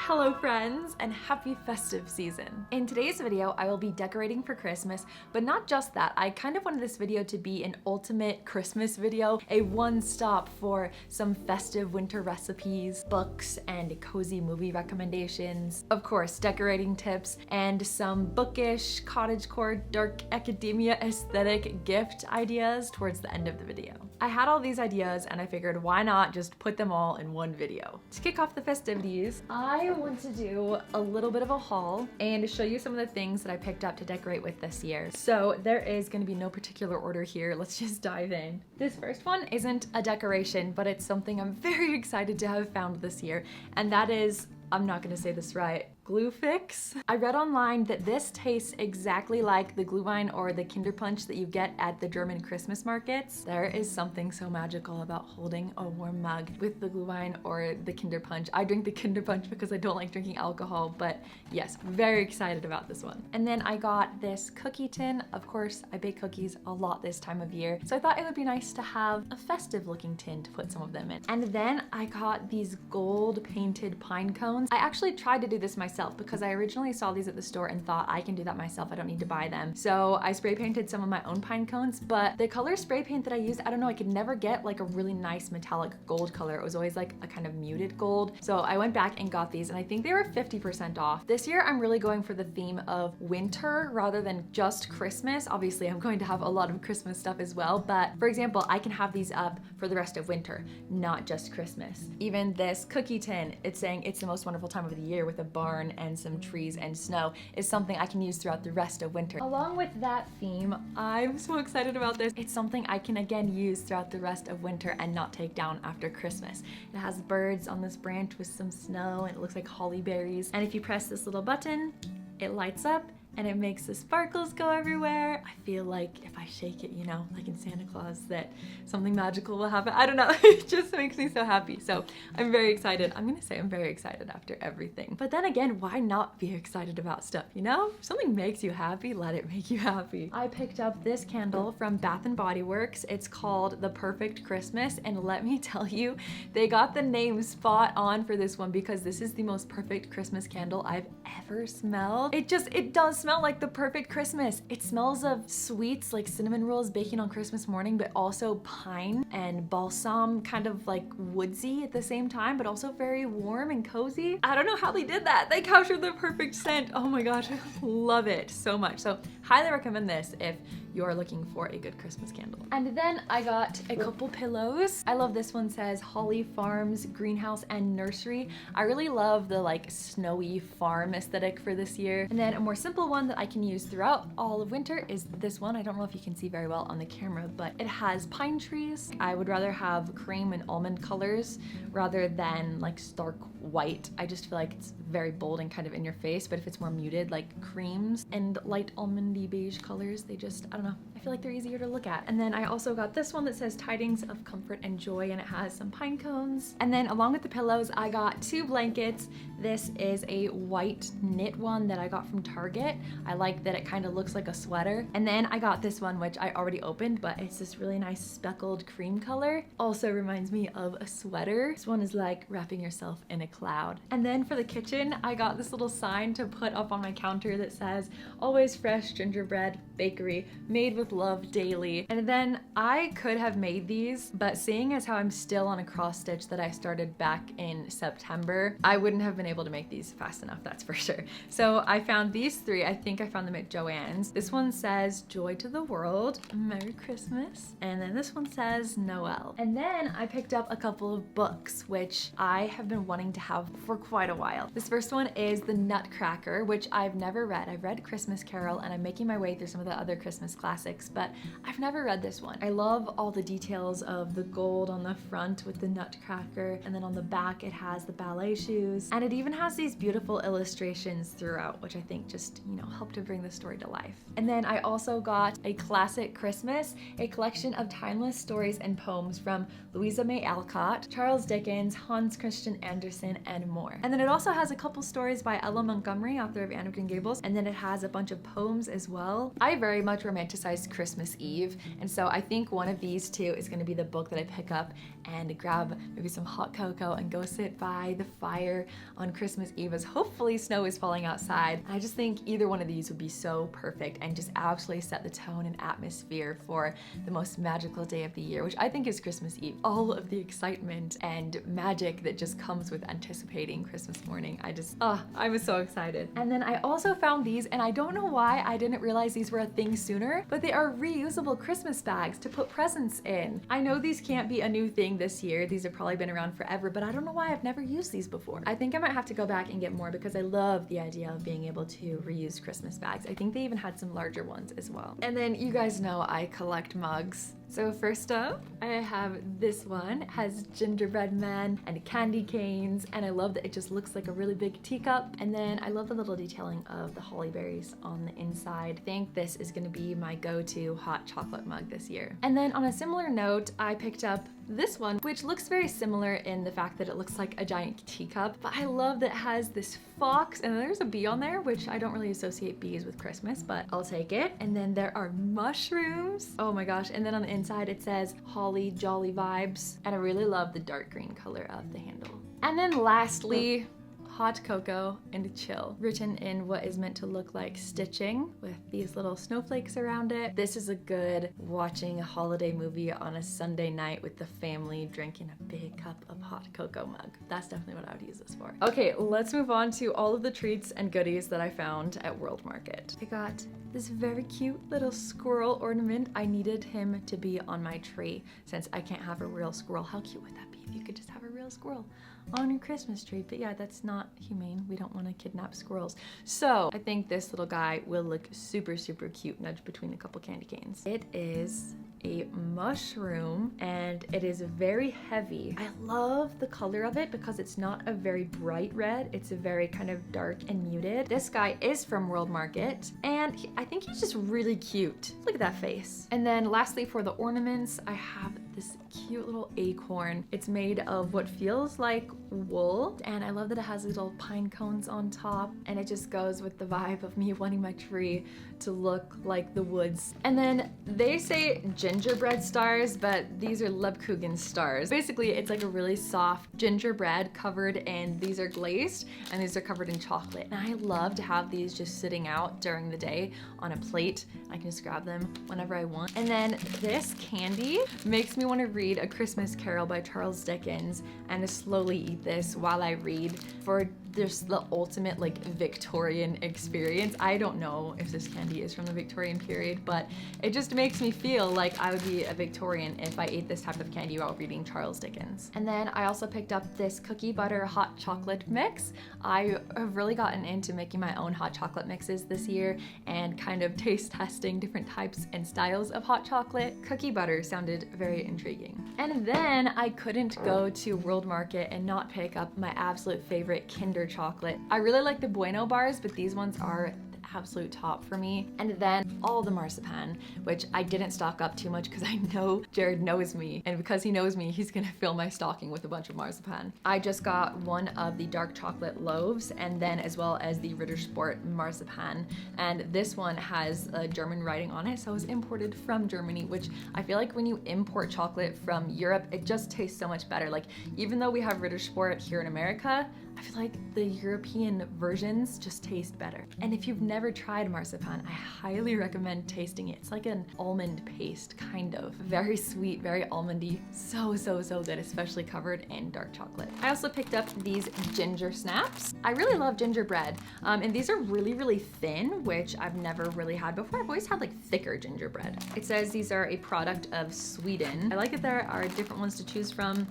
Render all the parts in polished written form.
Hello friends, and happy festive season. In today's video, I will be decorating for Christmas, but not just that. I kind of wanted this video to be an ultimate Christmas video, a one-stop for some festive winter recipes, books, and cozy movie recommendations. Of course, decorating tips, and some bookish, cottagecore, dark academia aesthetic gift ideas towards the end of the video. I had all these ideas and I figured why not just put them all in one video. To kick off the festivities, I want to do a little bit of a haul and show you some of the things that I picked up to decorate with this year. So there is going to be no particular order here. Let's just dive in. This first one isn't a decoration, but it's something I'm very excited to have found this year, and that is, I'm not going to say this right, glue fix. I read online that this tastes exactly like the Glühwein or the Kinderpunsch that you get at the German Christmas markets. There is something so magical about holding a warm mug with the Glühwein or the Kinderpunsch. I drink the Kinderpunsch because I don't like drinking alcohol, but yes, very excited about this one. And then I got this cookie tin. Of course, I bake cookies a lot this time of year, so I thought it would be nice to have a festive looking tin to put some of them in. And then I got these gold painted pine cones. I actually tried to do this myself because I originally saw these at the store and thought I can do that myself, I don't need to buy them. So I spray painted some of my own pine cones, but the color spray paint that I used, I don't know, I could never get like a really nice metallic gold color. It was always like a kind of muted gold. So I went back and got these and I think they were 50% off. This year I'm really going for the theme of winter rather than just Christmas. Obviously I'm going to have a lot of Christmas stuff as well, but for example, I can have these up for the rest of winter, not just Christmas. Even this cookie tin, it's saying it's the most wonderful time of the year with a barn and some trees and snow, is something I can use throughout the rest of winter. Along with that theme, I'm so excited about this. It's something I can again use throughout the rest of winter and not take down after Christmas. It has birds on this branch with some snow and it looks like holly berries. And if you press this little button, it lights up and it makes the sparkles go everywhere. I feel like if I shake it, you know, like in Santa Claus, that something magical will happen. I don't know, it just makes me so happy. So I'm very excited. I'm gonna say I'm very excited after everything. But then again, why not be excited about stuff, you know? If something makes you happy, let it make you happy. I picked up this candle from Bath & Body Works. It's called The Perfect Christmas, and let me tell you, they got the name spot on for this one because this is the most perfect Christmas candle I've ever smelled. It does smell like the perfect Christmas. It smells of sweets like cinnamon rolls baking on Christmas morning, but also pine and balsam, kind of like woodsy at the same time, but also very warm and cozy. I don't know how they did that. They captured the perfect scent. Oh my gosh, I love it so much. So highly recommend this if you're looking for a good Christmas candle. And then I got a couple pillows. I love this one, says Holly Farms Greenhouse and Nursery. I really love the like snowy farm aesthetic for this year. And then a more simple one that I can use throughout all of winter is this one. I don't know if you can see very well on the camera, but it has pine trees. I would rather have cream and almond colors rather than like stark white. I just feel like it's very bold and kind of in your face, but if it's more muted, like creams and light almondy beige colors, they just, I don't know, I feel like they're easier to look at. And then I also got this one that says Tidings of Comfort and Joy, and it has some pine cones. And then along with the pillows, I got two blankets. This is a white knit one that I got from Target. I like that it kind of looks like a sweater. And then I got this one, which I already opened, but it's this really nice speckled cream color. Also reminds me of a sweater. This one is like wrapping yourself in a cloud. And then for the kitchen, I got this little sign to put up on my counter that says, always fresh gingerbread bakery, made with love daily. And then I could have made these, but seeing as how I'm still on a cross stitch that I started back in September, I wouldn't have been able to make these fast enough, that's for sure. So I found these three. I think I found them at Joann's. This one says Joy to the World, Merry Christmas. And then this one says Noel. And then I picked up a couple of books, which I have been wanting to have for quite a while. This first one is The Nutcracker, which I've never read. I've read Christmas Carol and I'm making my way through some of the other Christmas classics, but I've never read this one. I love all the details of the gold on the front with the nutcracker, and then on the back it has the ballet shoes, and it even has these beautiful illustrations throughout, which I think just, you know, help to bring the story to life. And then I also got A Classic Christmas, a collection of timeless stories and poems from Louisa May Alcott, Charles Dickens, Hans Christian Andersen, and more. And then it also has a couple stories by Ella Montgomery, author of Anne of Green Gables, and then it has a bunch of poems as as well. I very much romanticize Christmas Eve, and so I think one of these two is gonna be the book that I pick up and grab maybe some hot cocoa and go sit by the fire on Christmas Eve as hopefully snow is falling outside. I just think either one of these would be so perfect and just absolutely set the tone and atmosphere for the most magical day of the year, which I think is Christmas Eve. All of the excitement and magic that just comes with anticipating Christmas morning. I was so excited. And then I also found these, and I don't know why I didn't realize these were a thing sooner, but they are reusable Christmas bags to put presents in. I know these can't be a new thing this year. These have probably been around forever, but I don't know why I've never used these before. I think I might have to go back and get more because I love the idea of being able to reuse Christmas bags. I think they even had some larger ones as well. And then you guys know I collect mugs. So first up, I have this one. It has gingerbread men and candy canes, and I love that it just looks like a really big teacup. And then I love the little detailing of the holly berries on the inside. I think this is gonna be my go-to hot chocolate mug this year. And then on a similar note, I picked up this one, which looks very similar in the fact that it looks like a giant teacup, but I love that it has this fox and there's a bee on there, which I don't really associate bees with Christmas, but I'll take it. And then there are mushrooms. Oh my gosh. And then on the inside it says holly jolly vibes. And I really love the dark green color of the handle. And then lastly, hot cocoa and chill, written in what is meant to look like stitching with these little snowflakes around it. This is a good watching a holiday movie on a Sunday night with the family drinking a big cup of hot cocoa mug. That's definitely what I would use this for. Okay, let's move on to all of the treats and goodies that I found at World Market. I got this very cute little squirrel ornament. I needed him to be on my tree since I can't have a real squirrel. How cute would that be if you could just have a real squirrel on your Christmas tree? But yeah, that's not humane. We don't want to kidnap squirrels. So I think this little guy will look super, super cute nudged between a couple candy canes. It is a mushroom and it is very heavy. I love the color of it because it's not a very bright red. It's a very kind of dark and muted. This guy is from World Market and I think he's just really cute. Look at that face. And then lastly for the ornaments, I have this cute little acorn. It's made of what feels like wool, and I love that it has little pine cones on top, and it just goes with the vibe of me wanting my tree to look like the woods. And then they say gingerbread stars, but these are Lebkuchen stars. Basically, it's like a really soft gingerbread covered, and these are glazed, and these are covered in chocolate. And I love to have these just sitting out during the day on a plate. I can just grab them whenever I want. And then this candy makes me want to read A Christmas Carol by Charles Dickens and to slowly eat this while I read for just the ultimate like Victorian experience. I don't know if this candy is from the Victorian period, but it just makes me feel like I would be a Victorian if I ate this type of candy while reading Charles Dickens. And then I also picked up this cookie butter hot chocolate mix. I have really gotten into making my own hot chocolate mixes this year and kind of taste testing different types and styles of hot chocolate. Cookie butter sounded very intriguing. And then I couldn't go to World Market and not pick up my absolute favorite Kinder chocolate. I really like the Bueno bars, but these ones are absolute top for me. And then all the marzipan, which I didn't stock up too much because I know Jared knows me, and because he knows me, he's gonna fill my stocking with a bunch of marzipan. I just got one of the dark chocolate loaves, and then as well as the Ritter Sport marzipan, and this one has a German writing on it, so it was imported from Germany, which I feel like when you import chocolate from Europe, it just tastes so much better. Like, even though we have Ritter Sport here in America, I feel like the European versions just taste better. And if you've never tried marzipan, I highly recommend tasting it. It's like an almond paste, kind of. Very sweet, very almondy. So, so, so good, especially covered in dark chocolate. I also picked up these ginger snaps. I really love gingerbread, and these are really, really thin, which I've never really had before. I've always had like thicker gingerbread. It says these are a product of Sweden. I like that there are different ones to choose from.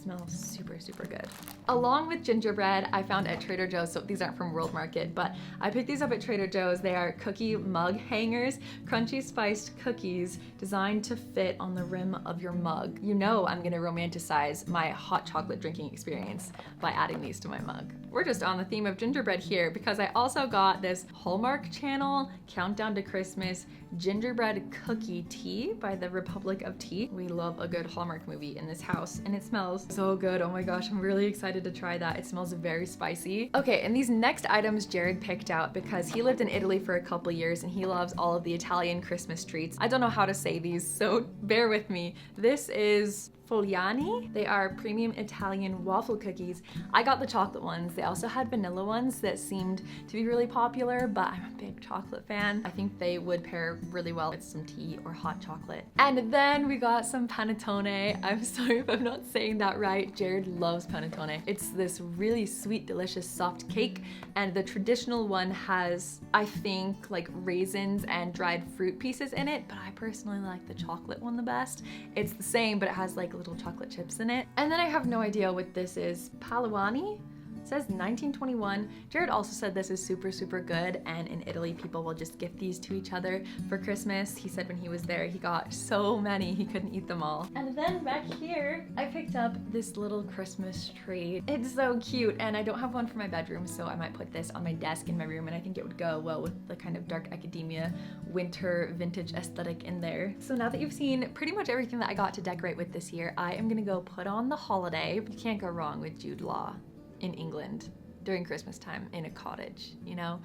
Smell super, super good. Along with gingerbread, I found at Trader Joe's, so these aren't from World Market, but I picked these up at Trader Joe's. They are cookie mug hangers, crunchy spiced cookies designed to fit on the rim of your mug. You know I'm gonna romanticize my hot chocolate drinking experience by adding these to my mug. We're just on the theme of gingerbread here because I also got this Hallmark Channel Countdown to Christmas gingerbread cookie tea by the Republic of Tea. We love a good Hallmark movie in this house, and it smells So good. Oh my gosh, I'm really excited to try that. It smells very spicy. Okay, and these next items Jared picked out because he lived in Italy for a couple years and he loves all of the Italian Christmas treats. I don't know how to say these, so bear with me. This is Fogliani. They are premium Italian waffle cookies. I got the chocolate ones. They also had vanilla ones that seemed to be really popular, but I'm a big chocolate fan. I think they would pair really well with some tea or hot chocolate. And then we got some panettone. I'm sorry if I'm not saying that right. Jared loves panettone. It's this really sweet, delicious, soft cake, and the traditional one has, I think, like raisins and dried fruit pieces in it, but I personally like the chocolate one the best. It's the same, but it has like little chocolate chips in it. And then I have no idea what this is. Paluani? It says 1921. Jared also said this is super, super good, and in Italy people will just gift these to each other for Christmas. He said when he was there he got so many he couldn't eat them all. And then back here I picked up this little Christmas tree. It's so cute, and I don't have one for my bedroom, so I might put this on my desk in my room, and I think it would go well with the kind of dark academia winter vintage aesthetic in there. So now that you've seen pretty much everything that I got to decorate with this year, I am gonna go put on the holiday. You can't go wrong with Jude Law in England during Christmas time in a cottage, you know?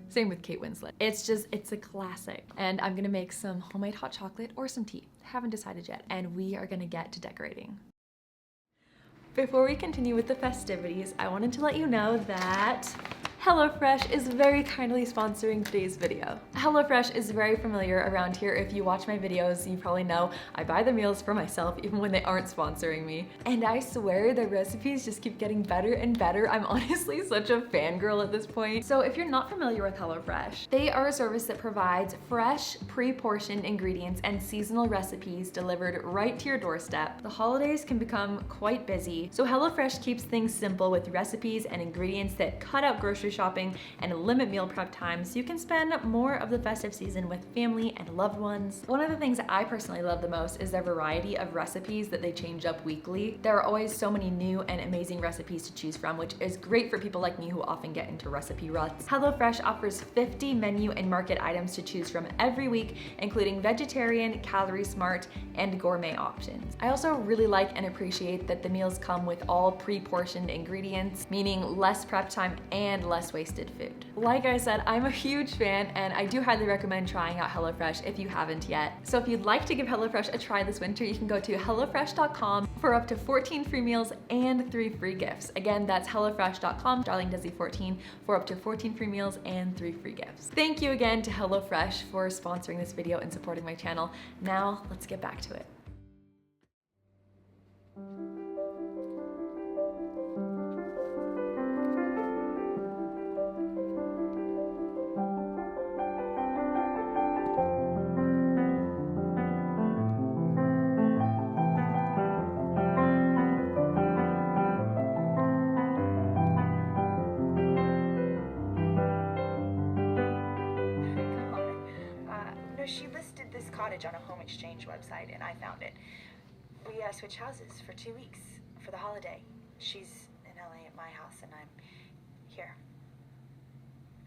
Same with Kate Winslet. It's a classic. And I'm gonna make some homemade hot chocolate or some tea. Haven't decided yet. And we are gonna get to decorating. Before we continue with the festivities, I wanted to let you know that HelloFresh is very kindly sponsoring today's video. HelloFresh is very familiar around here. If you watch my videos, you probably know I buy the meals for myself even when they aren't sponsoring me. And I swear their recipes just keep getting better and better. I'm honestly such a fangirl at this point. So if you're not familiar with HelloFresh, they are a service that provides fresh, pre-portioned ingredients and seasonal recipes delivered right to your doorstep. The holidays can become quite busy, so HelloFresh keeps things simple with recipes and ingredients that cut out grocery shopping and limit meal prep time so you can spend more of the festive season with family and loved ones. One of the things that I personally love the most is their variety of recipes that they change up weekly. There are always so many new and amazing recipes to choose from, which is great for people like me who often get into recipe ruts. HelloFresh offers 50 menu and market items to choose from every week, including vegetarian, calorie smart, and gourmet options. I also really like and appreciate that the meals come with all pre-portioned ingredients, meaning less prep time and less wasted food. Like I said, I'm a huge fan, and I do highly recommend trying out HelloFresh if you haven't yet. So if you'd like to give HelloFresh a try this winter, you can go to HelloFresh.com for up to 14 free meals and 3 free gifts. Again, that's HelloFresh.com, darling Desi 14, for up to 14 free meals and 3 free gifts. Thank you again to HelloFresh for sponsoring this video and supporting my channel. Now, let's get back to it. She listed this cottage on a home exchange website, and I found it. We switch houses for 2 weeks for the holiday. She's in LA at my house, and I'm here.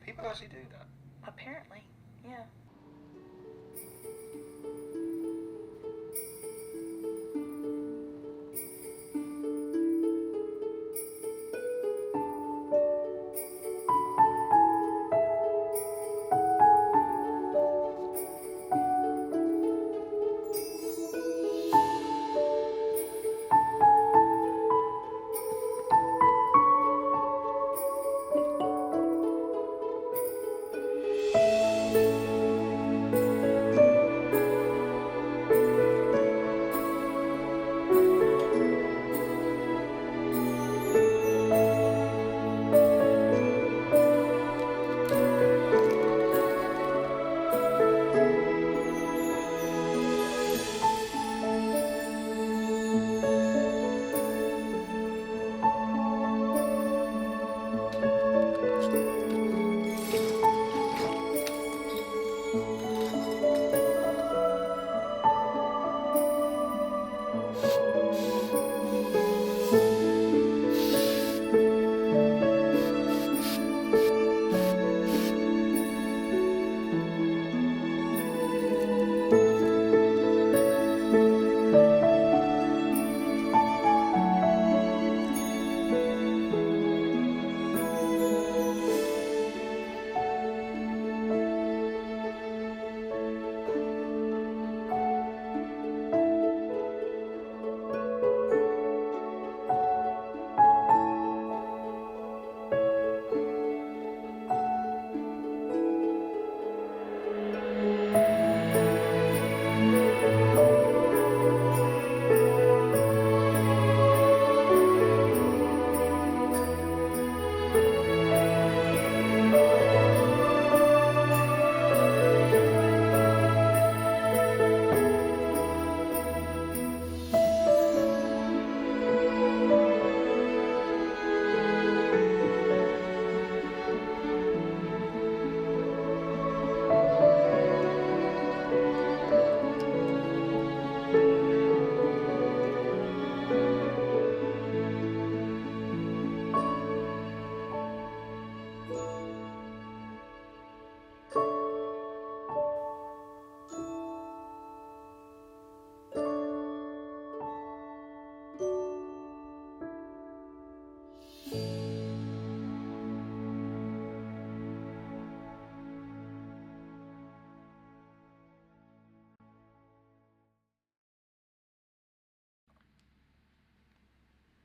People actually do that? Apparently, yeah.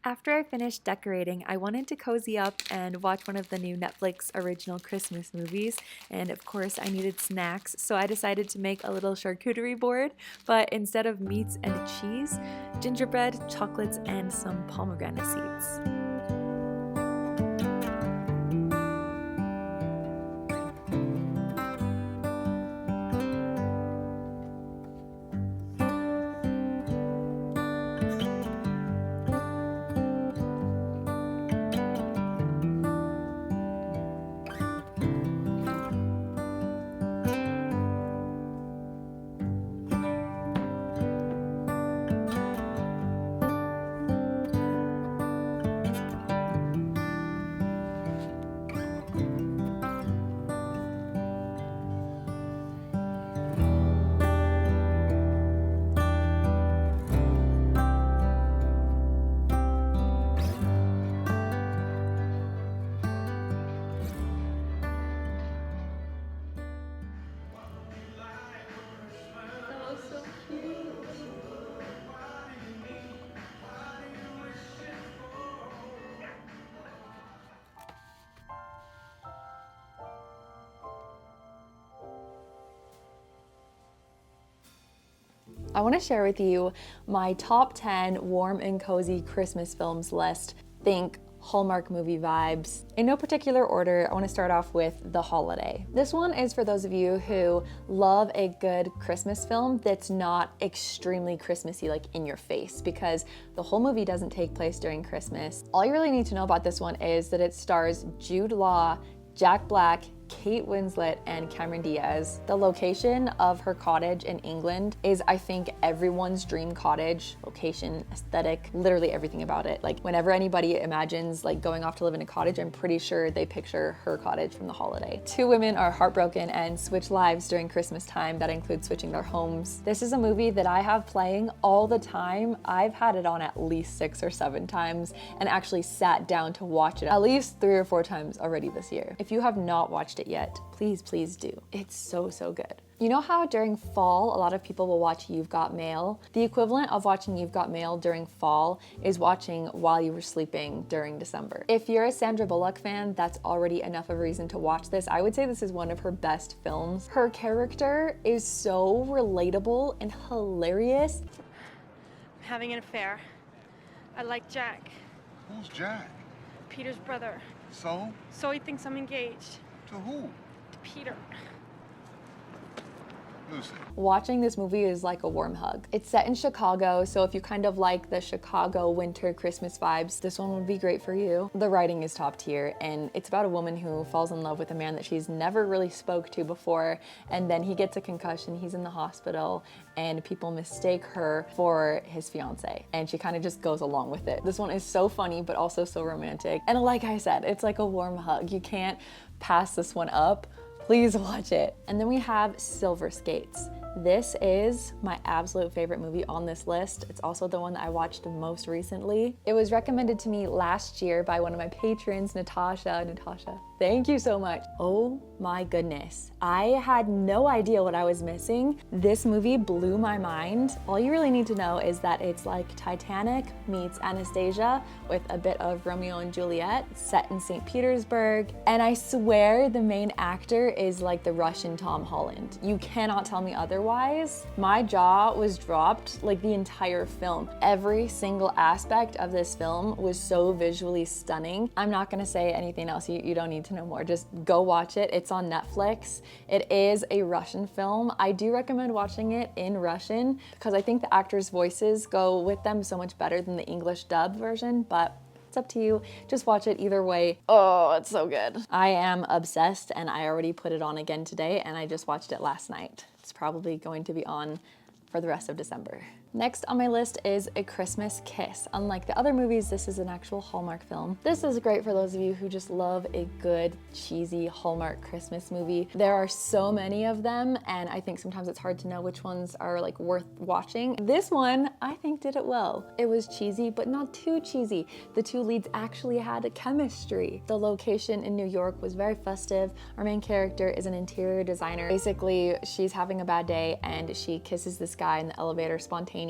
After I finished decorating, I wanted to cozy up and watch one of the new Netflix original Christmas movies, and of course I needed snacks, so I decided to make a little charcuterie board, but instead of meats and cheese, gingerbread, chocolates, and some pomegranate seeds. I want to share with you my top 10 warm and cozy Christmas films list. Think Hallmark movie vibes. In no particular order, I want to start off with The Holiday. This one is for those of you who love a good Christmas film that's not extremely Christmassy, like in your face, because the whole movie doesn't take place during Christmas. All you really need to know about this one is that it stars Jude Law, Jack Black, Kate Winslet, and Cameron Diaz. The location of her cottage in England is, I think, everyone's dream cottage. Location, aesthetic, literally everything about it. Like, whenever anybody imagines like going off to live in a cottage, I'm pretty sure they picture her cottage from The Holiday. Two women are heartbroken and switch lives during Christmas time. That includes switching their homes. This is a movie that I have playing all the time. I've had it on at least 6 or 7 times and actually sat down to watch it at least 3 or 4 times already this year. If you have not watched it yet, please do. It's so good. You know how during fall, a lot of people will watch You've Got Mail? The equivalent of watching You've Got Mail during fall is watching While You Were Sleeping during December. If you're a Sandra Bullock fan, that's already enough of a reason to watch this. I would say this is one of her best films. Her character is so relatable and hilarious. I'm having an affair. I like Jack, Who's Jack? Peter's brother. So? So he thinks I'm engaged To who? to Peter. Lucy. Watching this movie is like a warm hug. It's set in Chicago, so if you kind of like the Chicago winter Christmas vibes, this one would be great for you. The writing is top tier, and it's about a woman who falls in love with a man that she's never really spoke to before, and then he gets a concussion, he's in the hospital, and people mistake her for his fiance, and she kind of just goes along with it. This one is so funny, but also so romantic. And like I said, it's like a warm hug. You can't pass this one up. Please watch it. And then we have Silver Skates. This is my absolute favorite movie on this list. It's also the one that I watched most recently. It was recommended to me last year by one of my patrons, Natasha. Natasha, thank you so much. Oh my goodness. I had no idea what I was missing. This movie blew my mind. All you really need to know is that it's like Titanic meets Anastasia with a bit of Romeo and Juliet, set in St. Petersburg. And I swear the main actor is like the Russian Tom Holland. You cannot tell me otherwise. My jaw was dropped like the entire film. Every single aspect of this film was so visually stunning. I'm not gonna say anything else. You don't need to know more. Just go watch it. It's on Netflix. It is a Russian film. I do recommend watching it in Russian because I think the actors' voices go with them so much better than the English dub version, but it's up to you. Just watch it either way. Oh, it's so good. I am obsessed, and I already put it on again today, and I just watched it last night. It's probably going to be on for the rest of December. Next on my list is A Christmas Kiss. Unlike the other movies, this is an actual Hallmark film. This is great for those of you who just love a good, cheesy Hallmark Christmas movie. There are so many of them, and I think sometimes it's hard to know which ones are like worth watching. This one, I think, did it well. It was cheesy, but not too cheesy. The two leads actually had a chemistry. The location in New York was very festive. Our main character is an interior designer. Basically, she's having a bad day, and she kisses this guy in the elevator spontaneously,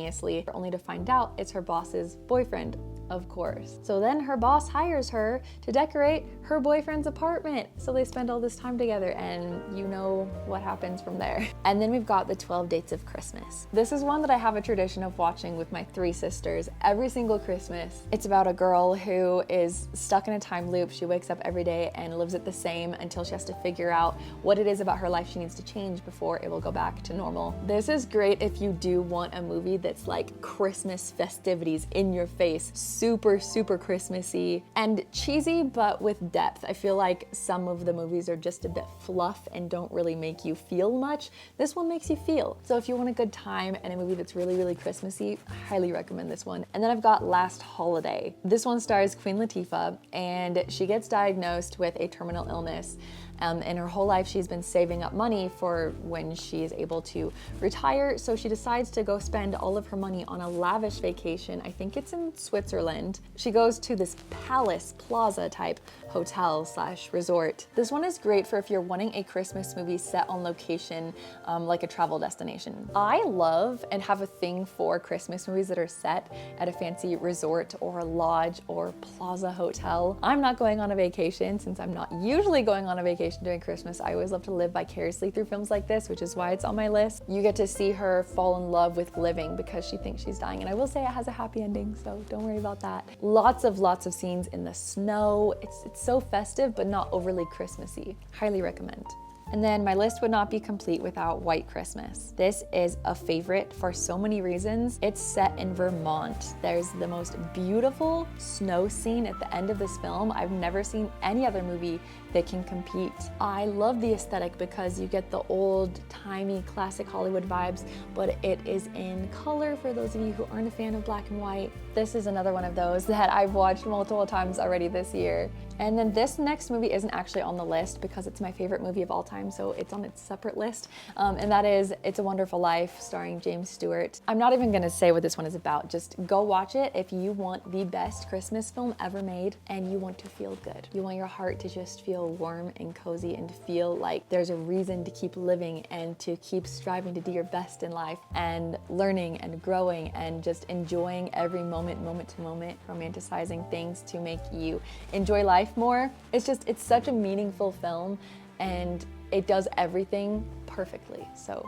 only to find out it's her boss's boyfriend. of course. So then her boss hires her to decorate her boyfriend's apartment. So they spend all this time together, and you know what happens from there. And then we've got the 12 Dates of Christmas. This is one that I have a tradition of watching with my 3 sisters every single Christmas. It's about a girl who is stuck in a time loop. She wakes up every day and lives it the same until she has to figure out what it is about her life she needs to change before it will go back to normal. This is great if you do want a movie that's like Christmas festivities in your face, super Christmassy and cheesy, but with depth. I feel like some of the movies are just a bit fluff and don't really make you feel much. This one makes you feel. So if you want a good time and a movie that's really Christmassy, I highly recommend this one. And then I've got Last Holiday. This one stars Queen Latifah, and she gets diagnosed with a terminal illness. In her whole life, she's been saving up money for when she is able to retire. So she decides to go spend all of her money on a lavish vacation. I think it's in Switzerland. She goes to this palace plaza type hotel / resort. This one is great for if you're wanting a Christmas movie set on location, like a travel destination. I love and have a thing for Christmas movies that are set at a fancy resort or lodge or plaza hotel. I'm not going on a vacation since I'm not usually going on a vacation during Christmas. I always love to live vicariously through films like this, which is why it's on my list. You get to see her fall in love with living because she thinks she's dying. And I will say it has a happy ending, so don't worry about that. Lots of scenes in the snow. It's so festive, but not overly Christmassy. Highly recommend. And then my list would not be complete without White Christmas. This is a favorite for so many reasons. It's set in Vermont. There's the most beautiful snow scene at the end of this film. I've never seen any other movie that can compete. I love the aesthetic because you get the old-timey classic Hollywood vibes, but it is in color for those of you who aren't a fan of black and white. This is another one of those that I've watched multiple times already this year. And then this next movie isn't actually on the list because it's my favorite movie of all time, so it's on its separate list. And that is It's a Wonderful Life, starring James Stewart. I'm not even gonna say what this one is about. Just go watch it if you want the best Christmas film ever made and you want to feel good. You want your heart to just feel warm and cozy and to feel like there's a reason to keep living and to keep striving to do your best in life and learning and growing and just enjoying every moment to moment, romanticizing things to make you enjoy life more. It's such a meaningful film and it does everything perfectly. So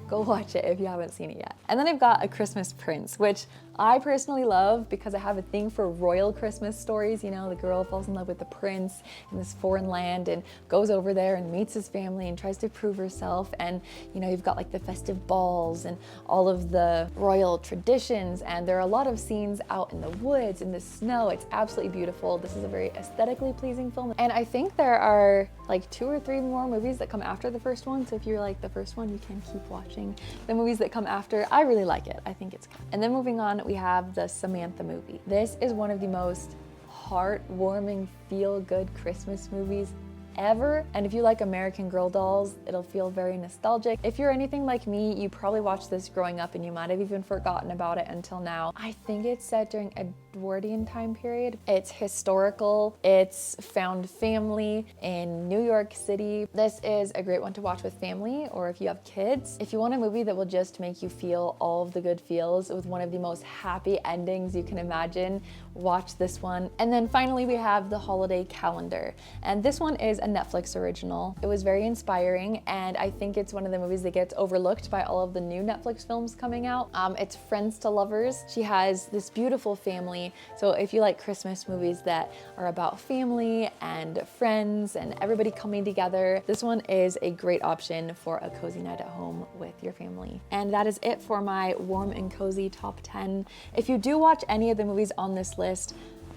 go watch it if you haven't seen it yet. And then I've got A Christmas Prince, which I personally love because I have a thing for royal Christmas stories. You know, the girl falls in love with the prince in this foreign land and goes over there and meets his family and tries to prove herself. And, you know, you've got like the festive balls and all of the royal traditions. And there are a lot of scenes out in the woods, in the snow. It's absolutely beautiful. This is a very aesthetically pleasing film. And I think there are like 2 or 3 more movies that come after the first one. So if you're like the first one, you can keep watching the movies that come after. I really like it. I think it's good. And then moving on, we have the Samantha movie. This is one of the most heartwarming, feel-good Christmas movies ever. And if you like American Girl dolls, it'll feel very nostalgic. If you're anything like me, you probably watched this growing up and you might have even forgotten about it until now. I think it's set during Edwardian time period. It's historical. It's found family in New York City. This is a great one to watch with family or if you have kids. If you want a movie that will just make you feel all of the good feels with one of the most happy endings you can imagine, watch this one. And then finally we have The Holiday Calendar. And this one is a Netflix original. It was very inspiring and I think it's one of the movies that gets overlooked by all of the new Netflix films coming out. It's Friends to Lovers. She has this beautiful family. So if you like Christmas movies that are about family and friends and everybody coming together, this one is a great option for a cozy night at home with your family. And that is it for my warm and cozy top 10. If you do watch any of the movies on this list,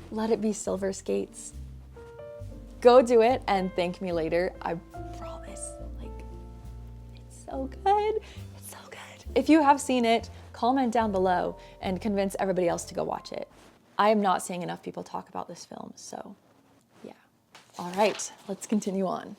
let it be Silver Skates. Go do it and thank me later. I promise. Like, it's so good. It's so good. If you have seen it, comment down below and convince everybody else to go watch it. I am not seeing enough people talk about this film, so yeah. All right, let's continue on.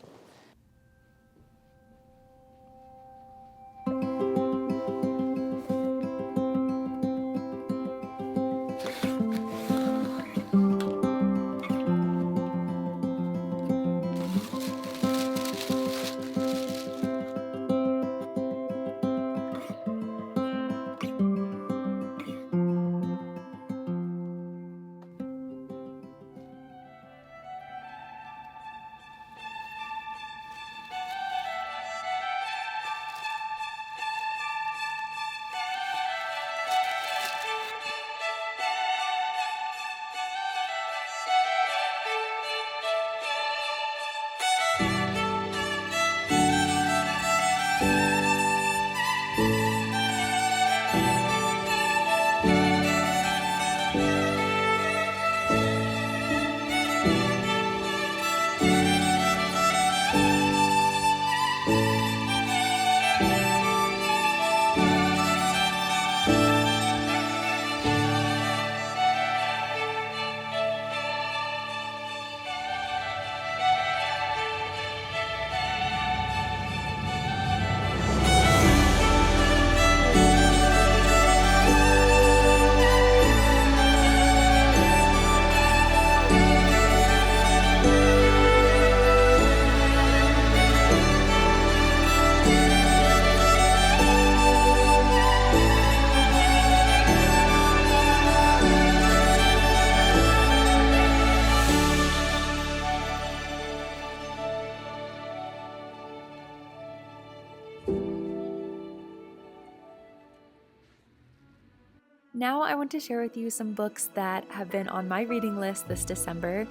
Now I want to share with you some books that have been on my reading list this December,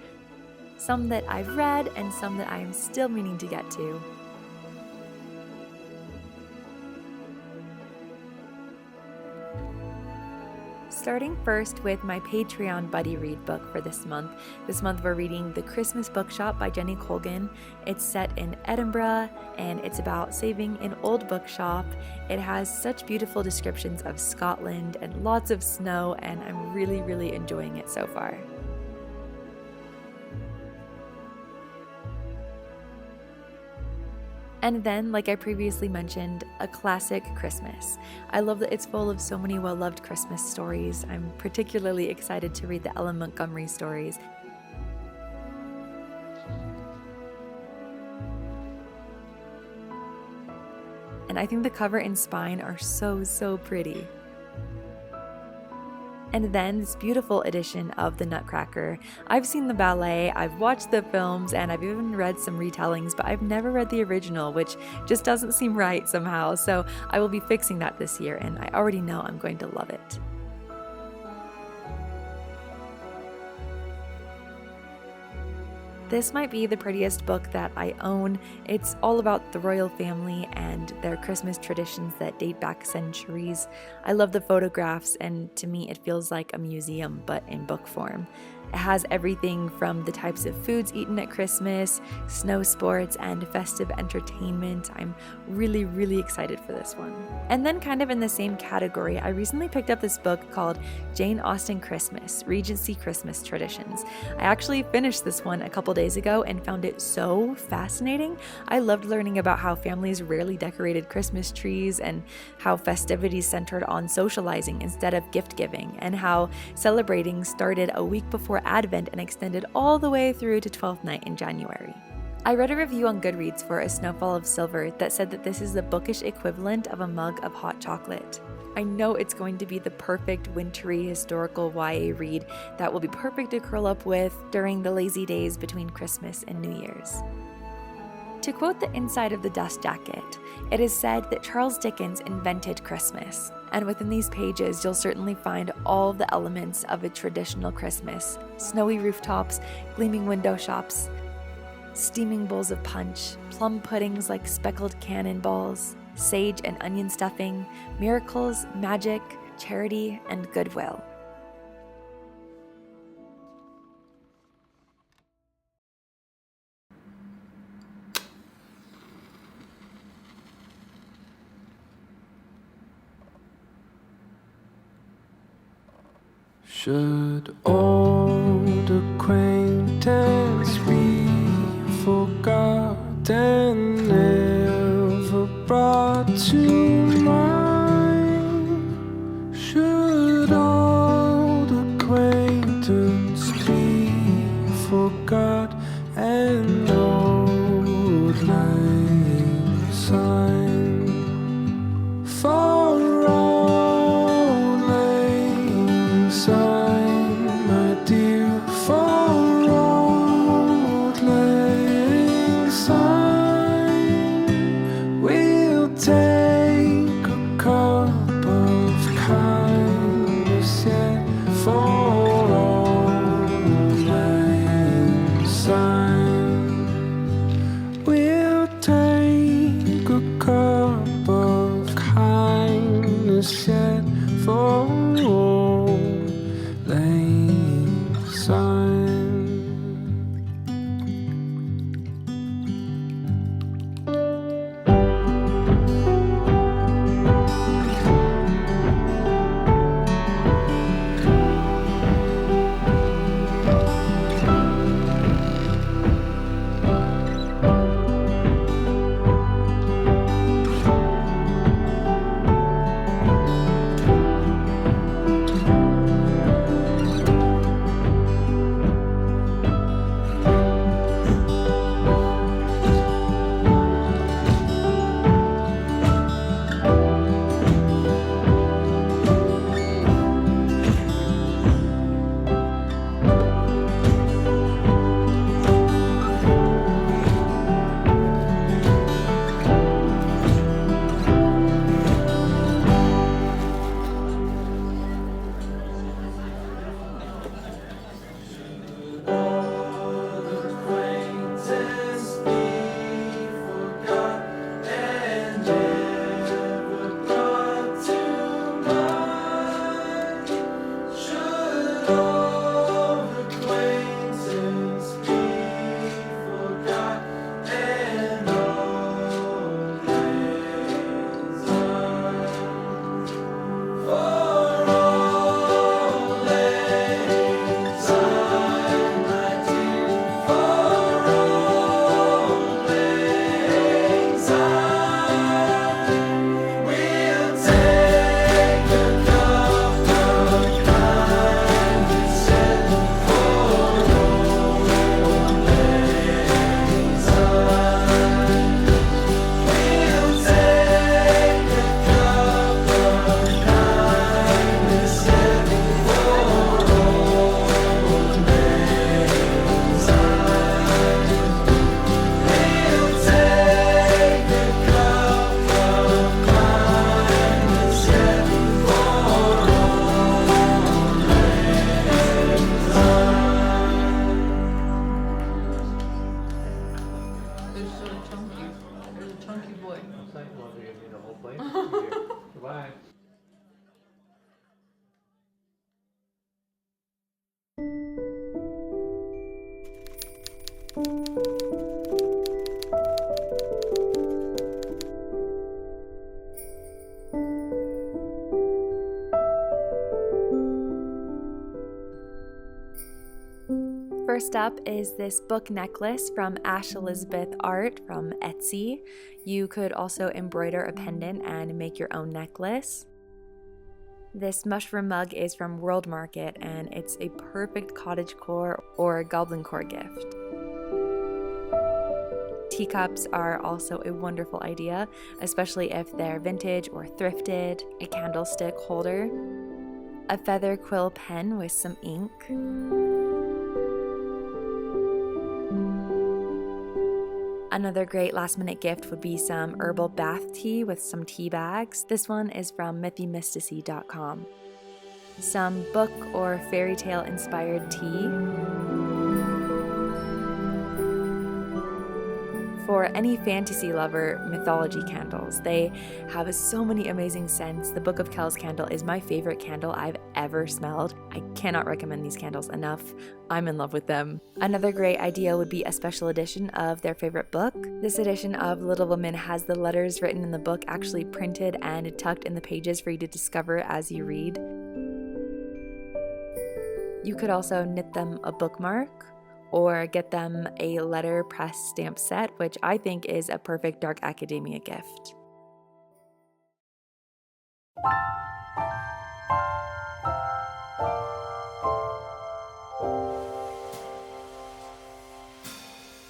some that I've read and some that I am still meaning to get to. Starting first with my Patreon buddy read book for this month. This month we're reading The Christmas Bookshop by Jenny Colgan. It's set in Edinburgh and it's about saving an old bookshop. It has such beautiful descriptions of Scotland and lots of snow, and I'm really enjoying it so far. And then, like I previously mentioned, A Classic Christmas. I love that it's full of so many well-loved Christmas stories. I'm particularly excited to read the Ellen Montgomery stories. And I think the cover and spine are so pretty. And then this beautiful edition of The Nutcracker. I've seen the ballet, I've watched the films, and I've even read some retellings, but I've never read the original, which just doesn't seem right somehow. So I will be fixing that this year, and I already know I'm going to love it. This might be the prettiest book that I own. It's all about the royal family and their Christmas traditions that date back centuries. I love the photographs, and to me it feels like a museum, but in book form. It has everything from the types of foods eaten at Christmas, snow sports, and festive entertainment. I'm really excited for this one. And then kind of in the same category, I recently picked up this book called Jane Austen Christmas, Regency Christmas Traditions. I actually finished this one a couple days ago and found it so fascinating. I loved learning about how families rarely decorated Christmas trees and how festivities centered on socializing instead of gift giving, and how celebrating started a week before Advent and extended all the way through to 12th night in January. I read a review on Goodreads for A Snowfall of Silver that said that this is the bookish equivalent of a mug of hot chocolate. I know it's going to be the perfect wintry historical YA read that will be perfect to curl up with during the lazy days between Christmas and New Year's. To quote the inside of the dust jacket, it is said that Charles Dickens invented Christmas, and within these pages you'll certainly find all of the elements of a traditional Christmas: snowy rooftops, gleaming window shops, steaming bowls of punch, plum puddings like speckled cannonballs, sage and onion stuffing, miracles, magic, charity, and goodwill. Should old acquaintance be forgotten, never brought to mind? Should old acquaintance be forgot and old lang syne? For old lang syne, my dear, for old lang syne, we'll take a cup of kindness yet. For old lang syne, we'll take a cup of kindness yet. For old lang syne. Bye. First up is this book necklace from Ash Elizabeth Art from Etsy. You could also embroider a pendant and make your own necklace. This mushroom mug is from World Market and it's a perfect cottagecore or goblincore gift. Teacups are also a wonderful idea, especially if they're vintage or thrifted. A candlestick holder, a feather quill pen with some ink, another great last minute gift would be some herbal bath tea with some tea bags. This one is from mythymysticy.com. Some book or fairy tale inspired tea. For any fantasy lover, mythology candles. They have so many amazing scents. The Book of Kells candle is my favorite candle I've ever smelled. I cannot recommend these candles enough. I'm in love with them. Another great idea would be a special edition of their favorite book. This edition of Little Women has the letters written in the book actually printed and tucked in the pages for you to discover as you read. You could also knit them a bookmark or get them a letter press stamp set, which I think is a perfect dark academia gift.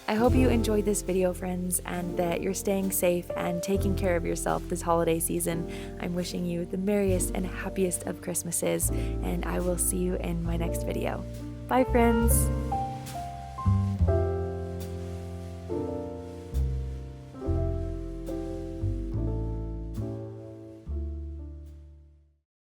I hope you enjoyed this video, friends, and that you're staying safe and taking care of yourself this holiday season. I'm wishing you the merriest and happiest of Christmases, and I will see you in my next video. Bye, friends!